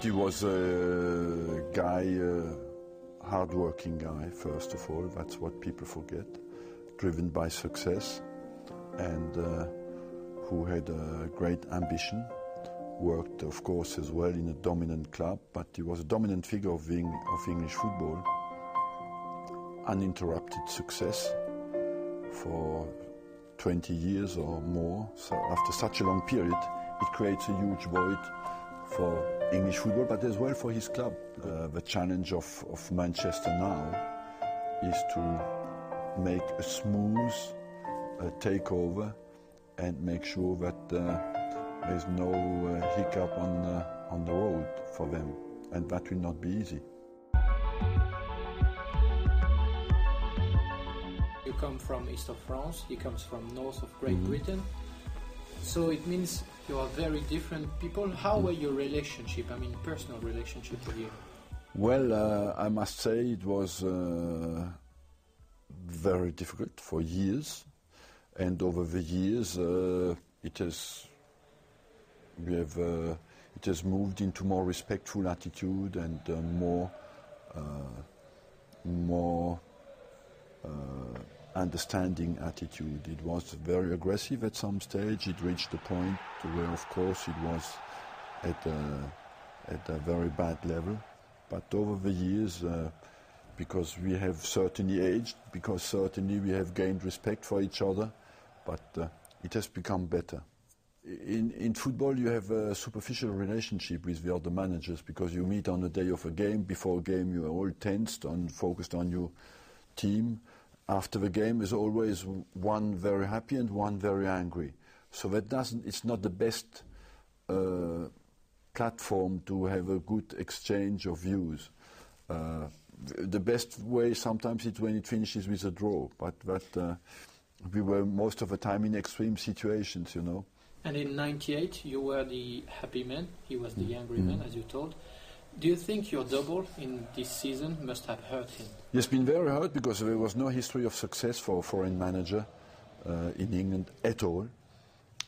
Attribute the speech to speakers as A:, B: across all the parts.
A: He was a guy, hard-working guy, first of all. That's what people forget. Driven by success, and who had a great ambition. Worked, of course, as well in a dominant club, but he was a dominant figure of English football. Uninterrupted success for 20 years or more. So after such a long period, it creates a huge void for English football, but as well for his club. The challenge of Manchester now is to make a smooth takeover and make sure that there's no hiccup on the road for them, and that will not be easy.
B: You come from east of France, he comes from north of Great Britain, so it means you are very different people. How were your relationship, personal relationship with you? Well,
A: I must say it was very difficult for years, and over the years it has moved into more respectful attitude and more understanding attitude. It was very aggressive at some stage. It reached a point where, of course, it was at a very bad level. But over the years, because we have certainly aged, because certainly we have gained respect for each other, but it has become better. In football, you have a superficial relationship with the other managers because you meet on the day of a game. Before a game, you are all tensed and focused on your team. After the game, there's always one very happy and one very angry. So it's not the best platform to have a good exchange of views. The best way sometimes is when it finishes with a draw, but we were most of the time in extreme situations, you know.
B: And in '98, you were the happy man, he was the angry man, as you told. Do you think your double in this season must have hurt him?
A: It's been very hurt because there was no history of success for a foreign manager in England at all.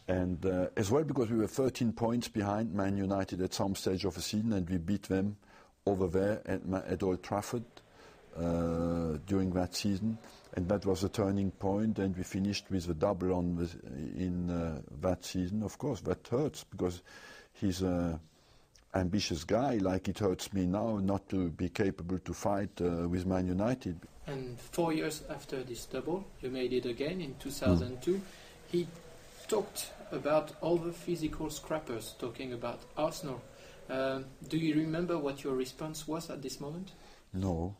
A: And as well because we were 13 points behind Man United at some stage of the season, and we beat them over there at Old Trafford during that season. And that was a turning point, and we finished with a double in that season. Of course, that hurts because he's an ambitious guy, like it hurts me now not to be capable to fight with Man United.
B: And 4 years after this double, you made it again in 2002. He talked about all the physical scrappers, talking about Arsenal. Do you remember what your response was at this moment?
A: No,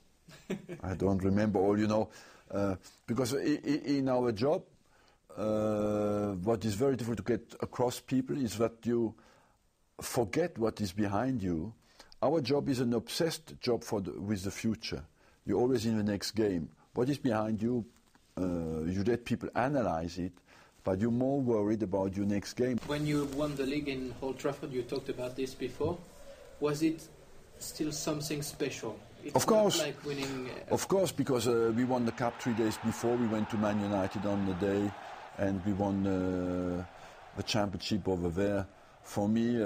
A: I don't remember all, you know. Because in our job, what is very difficult to get across people is that you forget what is behind you. Our job is an obsessed job with the future. You're always in the next game. What is behind you, you let people analyze it, but you're more worried about your next game.
B: When you won the league in Old Trafford, you talked about this before, was it still something special? It's
A: of course,
B: not like winning.
A: Of course, because we won the cup 3 days before. We went to Man United on the day, and we won the championship over there. For me,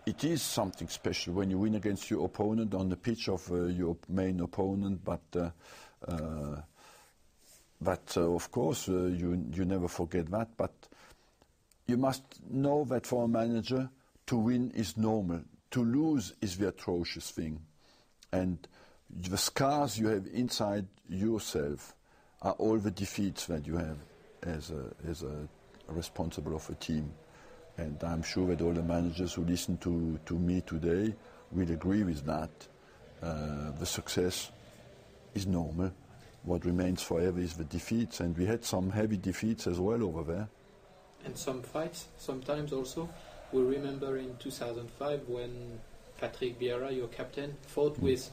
A: it is something special when you win against your opponent on the pitch of your main opponent. But of course, you never forget that. But you must know that for a manager, to win is normal. To lose is the atrocious thing. And the scars you have inside yourself are all the defeats that you have as a responsible of a team. And I'm sure that all the managers who listen to me today will agree with that. The success is normal. What remains forever is the defeats. And we had some heavy defeats as well over there.
B: And some fights, sometimes also. We remember in 2005 when Patrick Vieira, your captain, fought with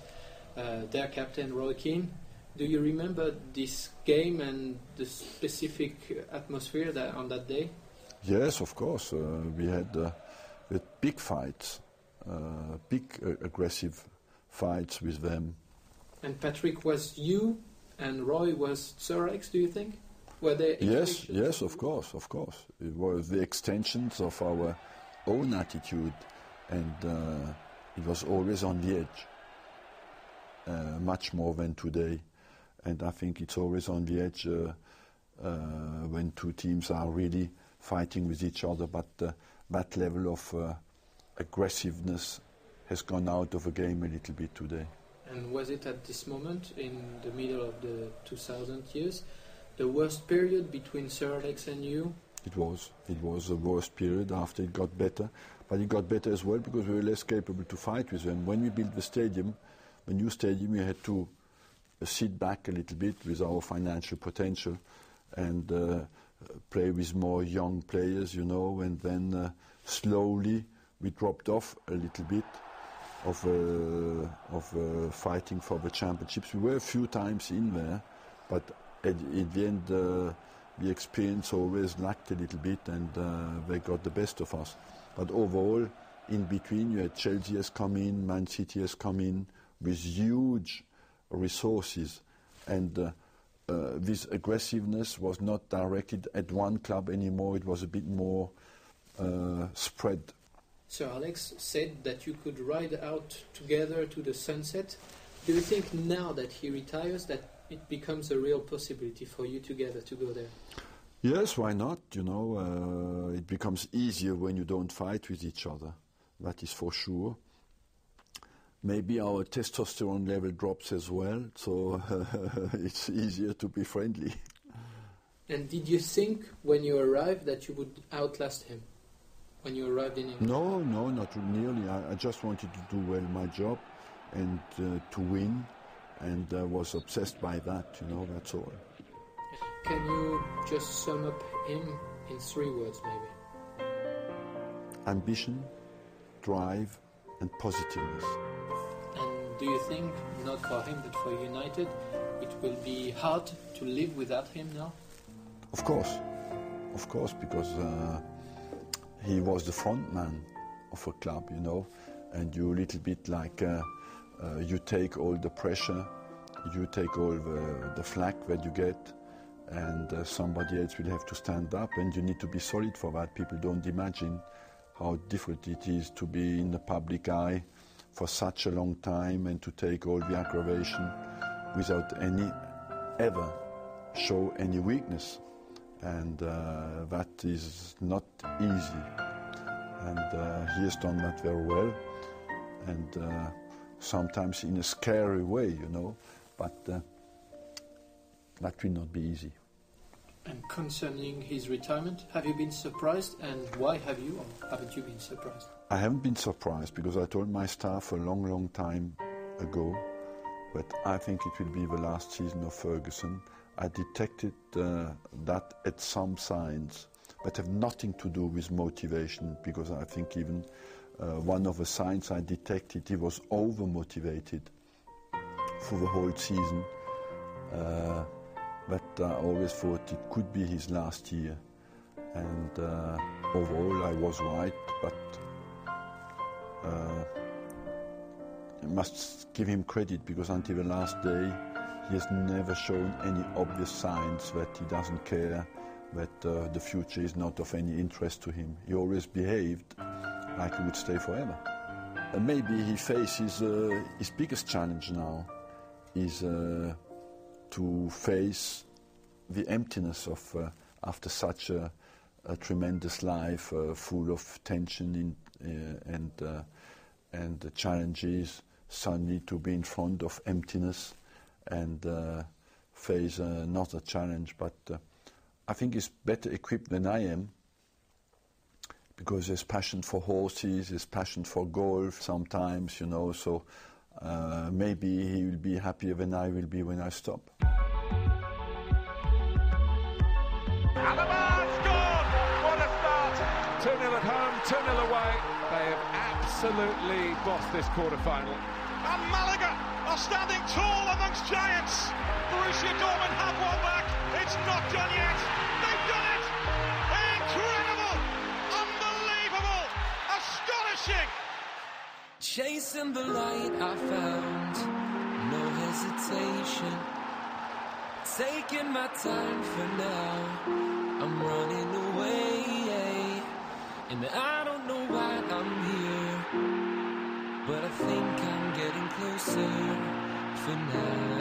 B: their captain Roy Keane. Do you remember this game and the specific atmosphere on that day?
A: Yes, of course. We had big fights, big aggressive fights with them.
B: And Patrick was you and Roy was Sir.Alex, do you think? Were there
A: Yes, of course. It was the extensions of our own attitude. and it was always on the edge, much more than today. And I think it's always on the edge when two teams are really fighting with each other, but that level of aggressiveness has gone out of the game a little bit today.
B: And was it at this moment, in the middle of the 2000 years, the worst period between Sir.Alex and you?
A: It was the worst period. After it got better, but it got better as well because we were less capable to fight with them. When we built the new stadium, we had to sit back a little bit with our financial potential and play with more young players, you know, and then slowly we dropped off a little bit of fighting for the championships. We were a few times in there, but at the end the experience always lacked a little bit, and they got the best of us. But overall, in between, you had Chelsea has come in, Man City has come in with huge resources, and this aggressiveness was not directed at one club anymore. It was a bit more spread.
B: Sir.Alex said that you could ride out together to the sunset. Do you think now that he retires that it becomes a real possibility for you together to go there?
A: Yes, why not? You know, it becomes easier when you don't fight with each other. That is for sure. Maybe our testosterone level drops as well, so it's easier to be friendly.
B: And did you think when you arrived that you would outlast him? When you arrived in England?
A: No, not nearly. I just wanted to do well my job and to win, and I was obsessed by that, you know, that's all.
B: Can you just sum up him in 3 words, maybe?
A: Ambition, drive, and positiveness.
B: And do you think, not for him but for United, it will be hard to live without him now?
A: Of course, because he was the front man of a club, you know, and you a little bit like you take all the pressure, you take all the flack that you get, and somebody else will have to stand up, and you need to be solid for that. People don't imagine how difficult it is to be in the public eye for such a long time and to take all the aggravation without ever show any weakness. And that is not easy. And he has done that very well, and sometimes in a scary way, you know, but that will not be easy.
B: And concerning his retirement, have you been surprised, and why have you, or haven't you been surprised?
A: I haven't been surprised because I told my staff a long time ago that I think it will be the last season of Ferguson. I detected that at some signs, but have nothing to do with motivation, because I think even one of the signs I detected, he was over-motivated for the whole season. But I always thought it could be his last year. And overall I was right, but I must give him credit, because until the last day he has never shown any obvious signs that he doesn't care, that the future is not of any interest to him. He always behaved like he would stay forever. And maybe he faces his biggest challenge now is to face the emptiness of after such a tremendous life full of tension and challenges, suddenly to be in front of emptiness and face another challenge. But I think he's better equipped than I am, because there's passion for horses, there's passion for golf sometimes, you know, so maybe he will be happier than I will be when I stop.
C: Alaba scored! What a start! 2-0 at home, 2-0 away. They have absolutely bossed this quarter-final.
D: And Malaga are standing tall amongst giants. Borussia Dortmund have one back. It's not done yet. They've done it! Incredible! Unbelievable! Astonishing!
E: Chasing the light I found, no hesitation. Taking my time for now, I'm running away. And I don't know why I'm here. think I'm getting closer for now.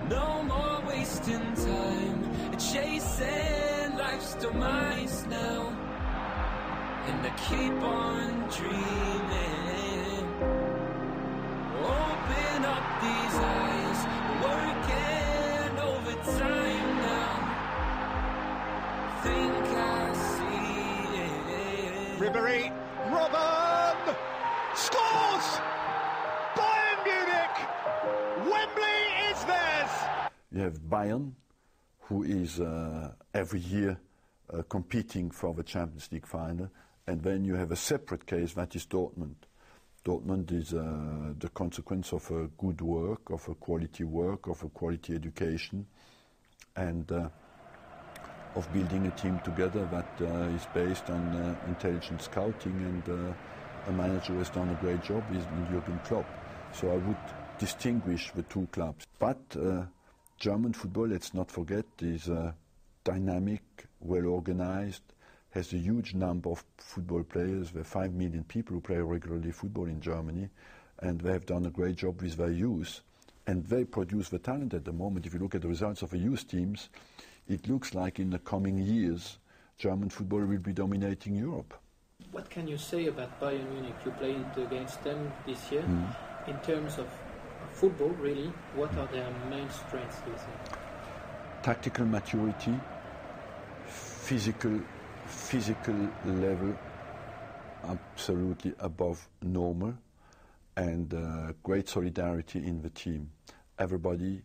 E: No more wasting time chasing life's demise now, and I keep on dreaming. Open up these eyes, working overtime now. Think I see it.
D: Ribéry, Robben scores! Bayern Munich! Wembley is theirs!
A: You have Bayern, who is every year competing for the Champions League final, and then you have a separate case, that is Dortmund. Dortmund is the consequence of a good work, of a quality education, and of building a team together that is based on intelligent scouting, and a manager who has done a great job is Jürgen Klopp. So I would distinguish the two clubs. But German football, let's not forget, is dynamic, well organized, has a huge number of football players. There are 5 million people who play regularly football in Germany, and they have done a great job with their youth, and they produce the talent at the moment. If you look at the results of the youth teams, it looks like in the coming years German football will be dominating Europe.
B: What can you say about Bayern Munich? You played against them this year. In terms of football, really, what are their main strengths, do you think?
A: Tactical maturity, physical level absolutely above normal, and great solidarity in the team. Everybody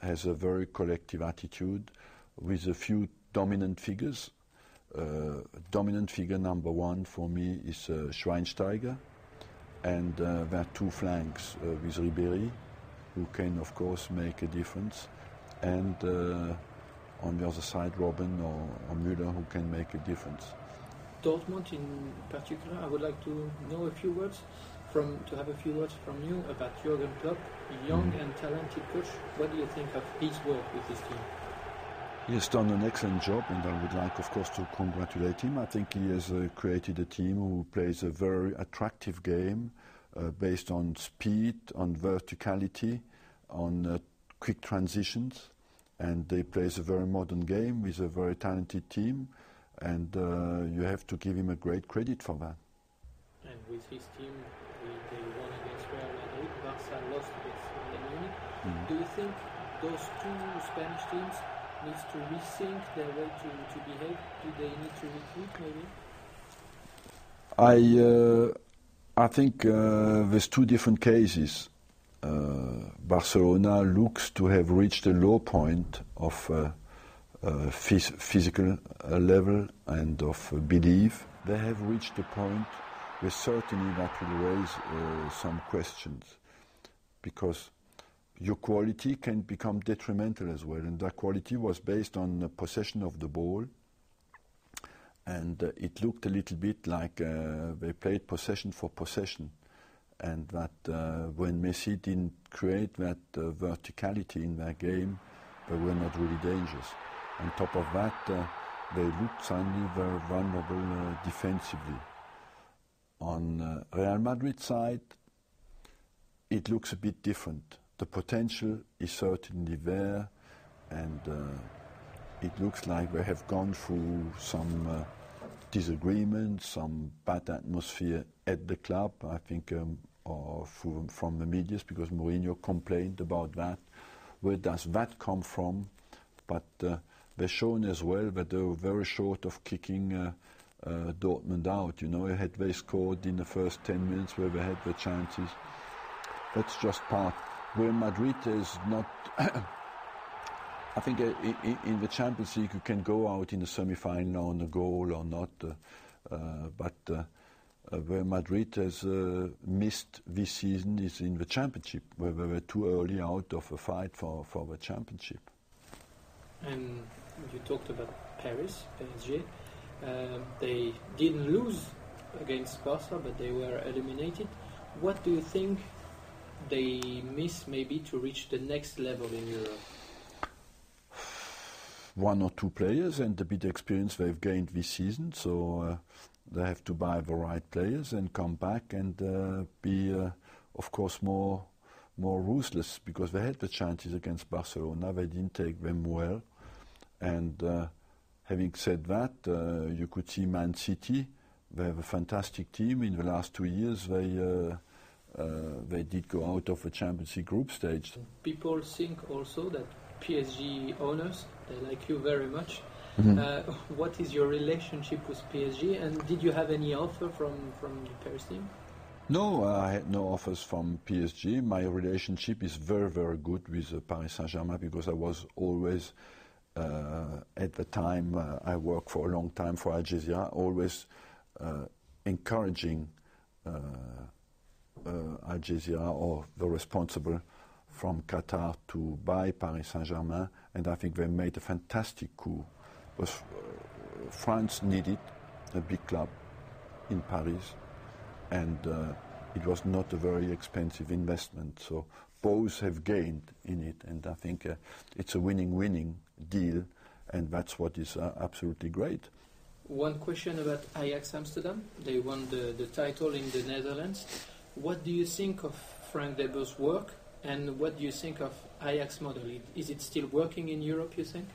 A: has a very collective attitude with a few dominant figures. Dominant figure number one for me is Schweinsteiger, and there are two flanks with Ribéry, who can of course make a difference, and on the other side Robben or Müller, who can make a difference.
B: Dortmund in particular, I would like to know a few words from you about Jürgen Klopp, young and talented coach. What do you think of his work with his team?
A: He has done an excellent job, and I would like, of course, to congratulate him. I think he has created a team who plays a very attractive game based on speed, on verticality, on quick transitions, and they play a very modern game with a very talented team, and you have to give him a great credit for that.
B: And with his team, they won against Real Madrid, Barca lost against Bayern Munich. Do you think those two Spanish teams needs to rethink their way to behave? Do they need to recruit maybe?
A: I think there's two different cases. Barcelona looks to have reached a low point of physical level and of belief. They have reached a point where certainly that will raise some questions, because your quality can become detrimental as well, and that quality was based on the possession of the ball, and it looked a little bit like they played possession for possession, and that when Messi didn't create that verticality in their game, they were not really dangerous. On top of that, they looked suddenly very vulnerable defensively. On Real Madrid side, it looks a bit different. The potential is certainly there, and it looks like they have gone through some disagreements, some bad atmosphere at the club, I think, or from the media, because Mourinho complained about that. Where does that come from? But they've shown as well that they were very short of kicking Dortmund out. You know, had they scored in the first 10 minutes where they had the chances. That's just part. Where Madrid is not, I think in the Champions League you can go out in the semi-final on a goal or not, but where Madrid has missed this season is in the Championship, where they were too early out of a fight for the Championship.
B: And you talked about Paris, PSG. They didn't lose against Barca, but they were eliminated. What do you think they miss maybe to reach the next level in Europe?
A: one or two players and the bit of experience they've gained this season. So they have to buy the right players and come back and be, of course, more ruthless, because they had the chances against Barcelona. They didn't take them well. And having said that, you could see Man City. They have a fantastic team. In the last 2 years, they did go out of the Champions League group stage.
B: People think also that PSG owners, they like you very much. What is your relationship with PSG, and did you have any offer from the Paris team?
A: No, I had no offers from PSG. My relationship is very, very good with Paris Saint-Germain, because I was always, at the time, I worked for a long time for Al Jazeera, always encouraging Al Jazeera or the responsible from Qatar to buy Paris Saint-Germain, and I think they made a fantastic coup. Because France needed a big club in Paris, and it was not a very expensive investment. So both have gained in it, and I think it's a winning-winning deal, and that's what is absolutely great.
B: One question about Ajax Amsterdam. They won the title in the Netherlands. What do you think of Frank de Boer's work, and what do you think of Ajax model? Is it still working in Europe, you think?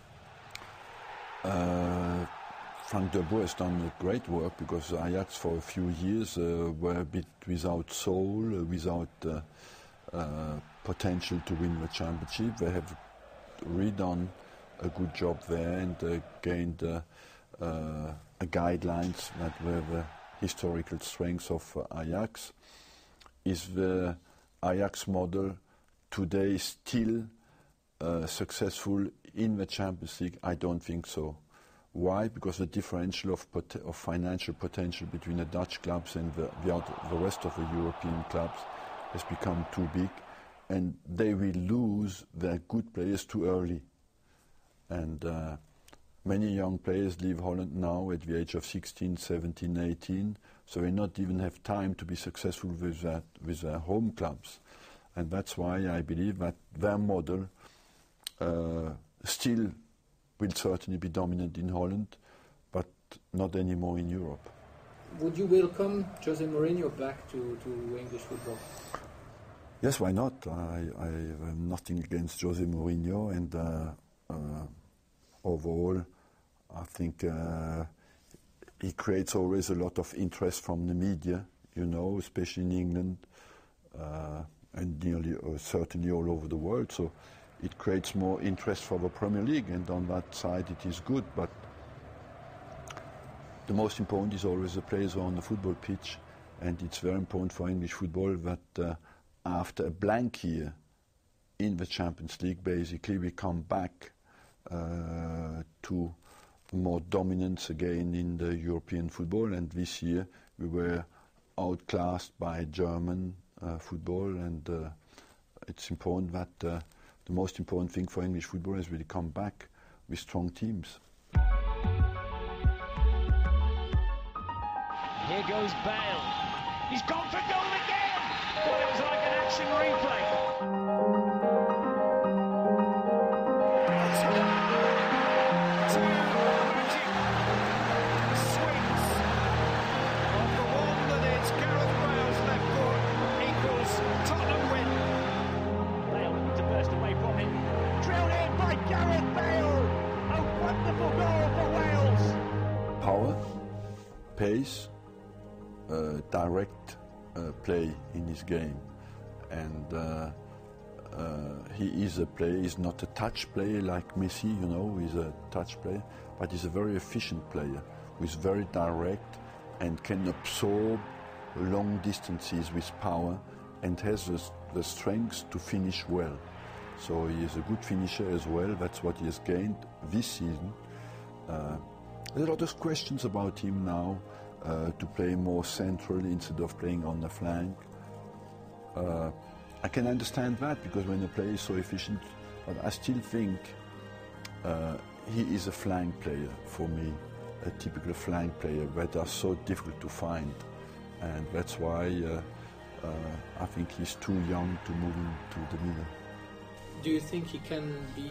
A: Frank de Boer has done great work, because Ajax for a few years were a bit without soul, without potential to win the championship. They have redone a good job there and gained guidelines that were the historical strengths of Ajax. Is the Ajax model today still successful in the Champions League? I don't think so. Why? Because the differential of financial potential between the Dutch clubs and the rest of the European clubs has become too big, and they will lose their good players too early. And many young players leave Holland now at the age of 16, 17, 18, so they not even have time to be successful with their home clubs. And that's why I believe that their model still will certainly be dominant in Holland, but not anymore in Europe.
B: Would you welcome Jose Mourinho back to English football?
A: Yes, why not? I have nothing against Jose Mourinho, and overall, I think he creates always a lot of interest from the media, you know, especially in England, and nearly certainly all over the world. So it creates more interest for the Premier League, and on that side it is good. But the most important is always the players who are on the football pitch, and it's very important for English football that after a blank year in the Champions League, basically we come back to more dominance again in the European football. And this year we were outclassed by German football, and it's important that the most important thing for English football is really come back with strong teams.
F: Here goes Bale. He's gone for goal again! Well, it was like an action replay.
D: Swings off the one that is Gareth Bale's left foot equals Tottenham win.
F: Bale looking to burst away from him. Drilled in by Gareth Bale! A wonderful goal for Wales!
A: Power, pace, direct play in his game, and he is a player. He's not a touch player like Messi, you know. He's a touch player, but he's a very efficient player who's very direct and can absorb long distances with power, and has the strength to finish well. So he is a good finisher as well. That's what he has gained this season. There's a lot of questions about him now, to play more centrally instead of playing on the flank. I can understand that, because when a player is so efficient, but I still think he is a flank player for me, a typical flank player that are so difficult to find, and that's why I think he's too young to move into the middle.
B: Do you think he can be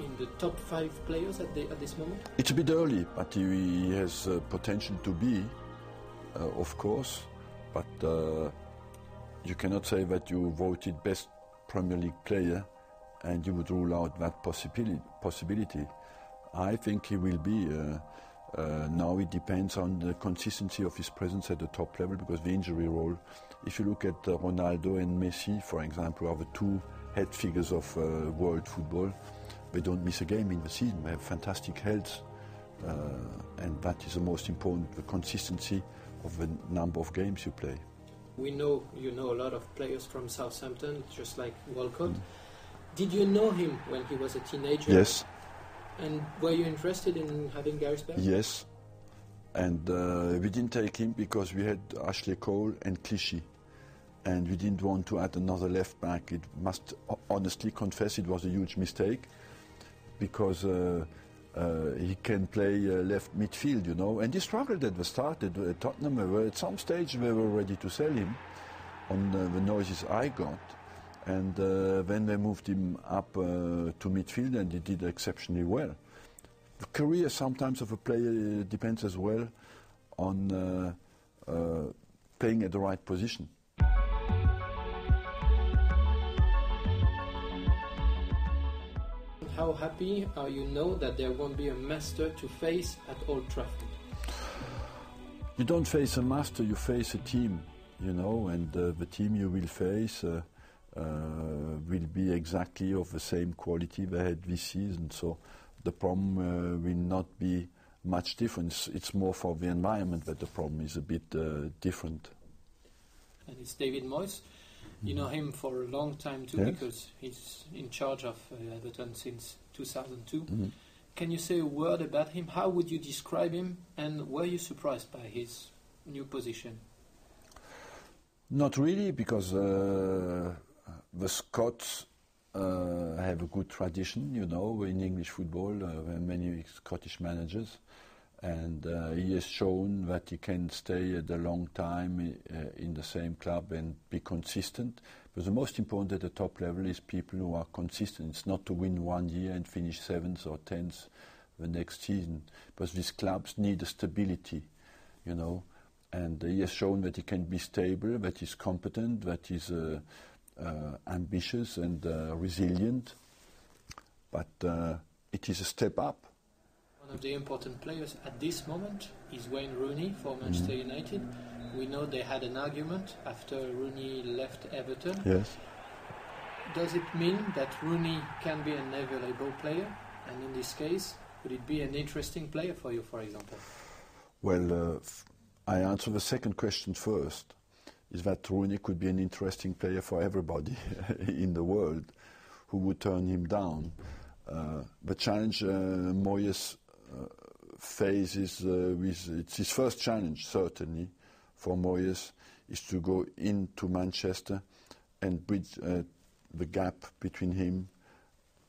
B: in the top 5 players at this moment?
A: It's a bit early, but he has potential to be, of course. But you cannot say that you voted best Premier League player and you would rule out that possibility. I think he will be. Now it depends on the consistency of his presence at the top level, because the injury role, if you look at Ronaldo and Messi, for example, are the two head figures of world football. They don't miss a game in the season. They have fantastic health, and that is the most important, the consistency of the number of games you play.
B: We know you know a lot of players from Southampton, just like Walcott. Did you know him when he was a teenager?
A: Yes.
B: And were you interested in having Gareth Bale?
A: Yes. And we didn't take him because we had Ashley Cole and Clichy. And we didn't want to add another left back. It must honestly confess it was a huge mistake, because he can play left midfield, you know. And he struggled at the start at Tottenham. At some stage we were ready to sell him on the noises I got. And then they moved him up to midfield, and he did exceptionally well. The career sometimes of a player depends as well on playing at the right position.
B: How happy are you now that there won't be a master to face at Old Trafford?
A: You don't face a master, you face a team, you know, and the team you will face will be exactly of the same quality they had this season. So the problem will not be much different. It's more for the environment that the problem is a bit different.
B: And it's David Moyes. You know him for a long time too,
A: yes,
B: because he's in charge of Everton since 2002. Can you say a word about him? How would you describe him, and were you surprised by his new position?
A: Not really, because the Scots have a good tradition, you know, in English football. There are many Scottish managers, and he has shown that he can stay at a long time in the same club and be consistent. But the most important at the top level is people who are consistent. It's not to win 1 year and finish 7th or 10th the next season, because these clubs need a stability, you know. And he has shown that he can be stable, that he's competent, that he's ambitious and resilient. But it is a step up.
B: One of the important players at this moment is Wayne Rooney for Manchester United. We know they had an argument after Rooney left Everton.
A: Yes.
B: Does it mean that Rooney can be an available player? And in this case, would it be an interesting player for you, for example?
A: Well, I answer the second question first. Is that Rooney could be an interesting player for everybody in the world who would turn him down. The challenge Moyes faces, it's his first challenge, certainly, for Moyes, is to go into Manchester and bridge the gap between him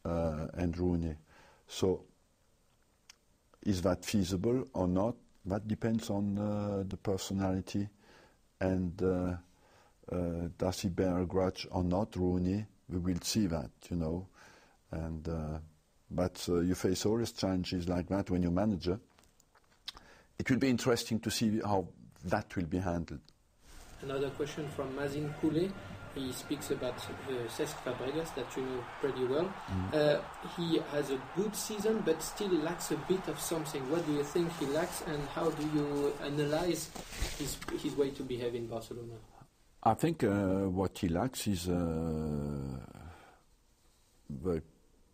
A: and Rooney. So, is that feasible or not? That depends on the personality, and does he bear a grudge or not, Rooney? We will see that, you know. And but you face always challenges like that when you're manager. It will be interesting to see how that will be handled.
B: Another question from Mazin Koulé. He speaks about Cesc Fabregas, that you know pretty well. He has a good season, but still lacks a bit of something. What do you think he lacks, and how do you analyze his way to behave in Barcelona?
A: I think what he lacks is the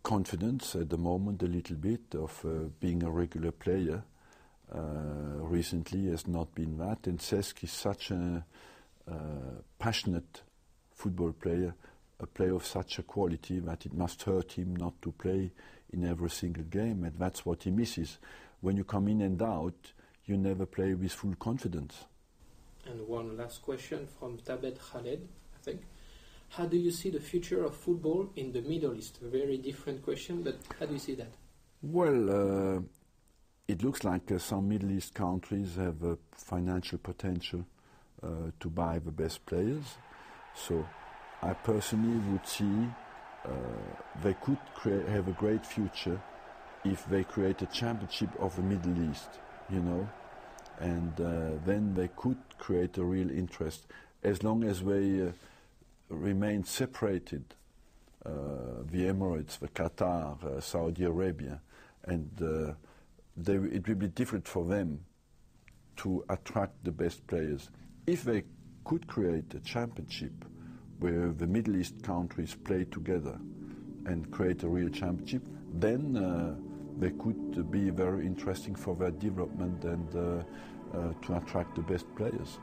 A: confidence at the moment, a little bit, of being a regular player. Recently has not been that, and Cesc is such a passionate football player, a player of such a quality that it must hurt him not to play in every single game, and that's what he misses. When you come in and out, you never play with full confidence.
B: And one last question from Tabet Khaled, I think. How do you see the future of football in the Middle East? A very different question, but how do you see that?
A: Well, it looks like some Middle East countries have financial potential to buy the best players. So I personally would see they could have a great future if they create a championship of the Middle East, you know, and then they could create a real interest. As long as they remain separated, the Emirates, the Qatar, Saudi Arabia, and it will be difficult for them to attract the best players. If they could create a championship where the Middle East countries play together and create a real championship, then they could be very interesting for their development and to attract the best players.